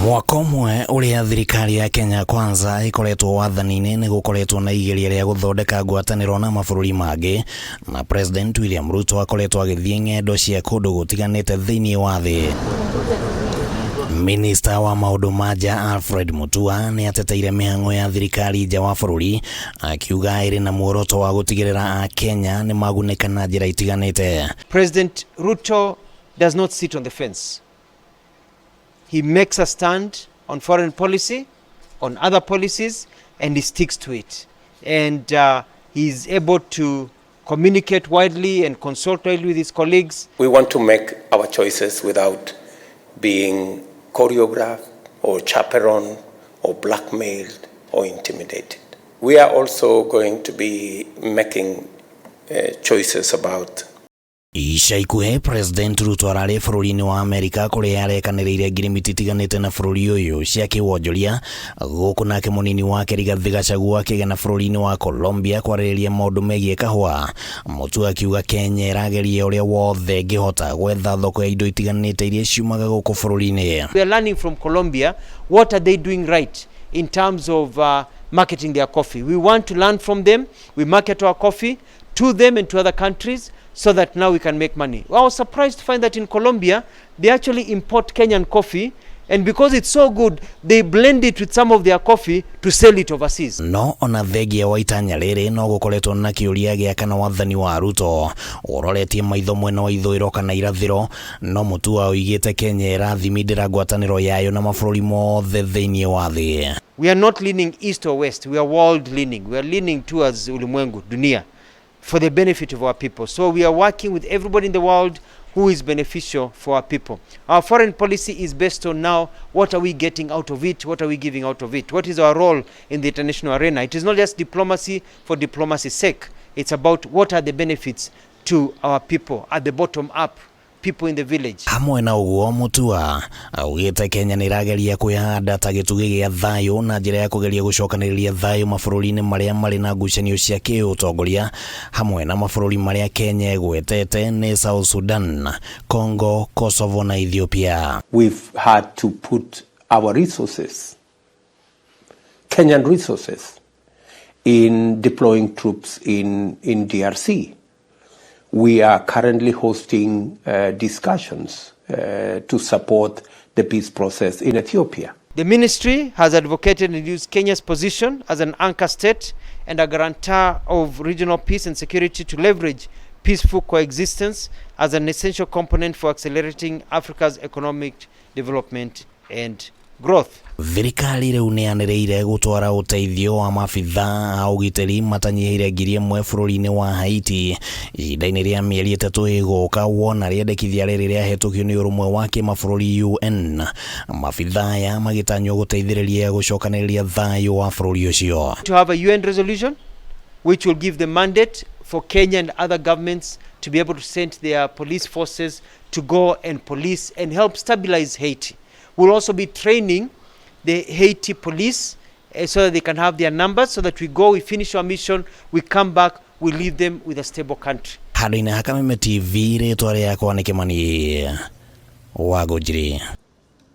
Mwaka ũmwe ũrĩa thirikari ya Kenya Kwanza ikoretwo wathani-inĩ nĩ gũkoretwo na igeria rĩa guthondeka ngwatanĩro na mabũrũri mangĩ, na President William Ruto akoretwo agĩthiĩ ng'endo cia kũndũ gũtiganĩte thĩinĩ wa thĩ. Minista wa maundu manja ALFRED Mutua ni ateteire mĩhang'o ya thirikari nja wa bũrũri, akiuga ĩrĩ na muoroto wa gũtigĩrĩra a Kenya nĩ magunĩka na njĩra itiganĩte. President Ruto does not sit on the fence. He makes a stand on foreign policy, on other policies, and he sticks to it. And he is able to communicate widely and consult widely with his colleagues. We want to make our choices without being choreographed or chaperoned or blackmailed or intimidated. We are also going to be making choices about Ica ikuhĩ President Ruto ararĩ bũrũri-inĩ wa Amerika kũrĩa arekanĩrĩire ngirimiti itiganĩte na bũrũri ũyũ cia kĩwonjoria, gũkũ nake mũnini wake Rigathĩ Gachagua akĩgena bũrũri-inĩ wa Colombia kwarĩrĩria maũndũ megiĩ kahũa. Mutua akiuga Kenya ĩrageria ũrĩa wothe ĩngĩhota gwetha thoko ya indo itiganĩte iria ciumaga gũkũ bũrũri-inĩ. We are learning from Colombia what are they doing right in terms of marketing their coffee. We want to learn from them. We market our coffee to them and to other countries, so that now we can make money. I was surprised to find that in Colombia, they actually import Kenyan coffee, and because it's so good, they blend it with some of their coffee to sell it overseas. No ona thengia wa itanya rĩrĩ no gũkoretwo na kĩũria gĩa kana wathani wa Ruto ũroretie maitho mwena wa ithũĩro kana irathĩro, no Mutua oigĩte Kenya ĩrathimindĩra ngwatanĩro yayo na mabũrũri mothe thĩinĩ wa thĩ. We are not leaning east or west, we are world leaning. We are leaning towards ulimwengu, dunia, for the benefit of our people. So we are working with everybody in the world who is beneficial for our people. Our foreign policy is based on now what are we getting out of it, what are we giving out of it, what is our role in the international arena. It is not just diplomacy for diplomacy's sake. It's about what are the benefits to our people at the bottom up, people in the village. Hamwe na ũguo Mutua augĩte Kenya nĩ ĩrageria kwĩhanda ta gĩtugĩ gĩa thayũ na njĩra ya kũgeria gũcokanĩrĩria thayũ mabũrũri-inĩ marĩa marĩ na ngucanio cia kĩũtongoria, hamwe na mabũrũri marĩa Kenya ĩgwetete nĩ South Sudan, Congo, Kosovo na Ethiopia. we've had to put our resources, Kenyan resources, in deploying troops in DRC. We are currently hosting discussions to support the peace process in Ethiopia. The ministry has advocated and used Kenya's position as an anchor state and a guarantor of regional peace and security to leverage peaceful coexistence as an essential component for accelerating Africa's economic development and growth. Thirikari rĩu nĩ yanĩrĩire gũtwara ũteithio wa maabithaa a ũgitĩri matanyihiire 1,000 bũrũri-inĩ wa Haiti ihinda-inĩ rĩa mĩeri 3 ĩgũka, wona rĩendekithia rĩrĩ rĩahetũkio nĩ ũrũmwe wa kĩmabũrũri UN. Maabithaa aya magĩtanywo gũteithĩrĩria gũcokanĩrĩria thayũ wa bũrũri ũcio. To have a UN resolution which will give the mandate for Kenya and other governments to be able to send their police forces to go and police and help stabilize Haiti. We'll also be training the Haiti police so that they can have their numbers, so that we go, we finish our mission, we come back, we leave them with a stable country. Handũ-inĩ ha Kameme TV rĩtwa rĩakwa nĩ Kĩmani wa Gũnjiri.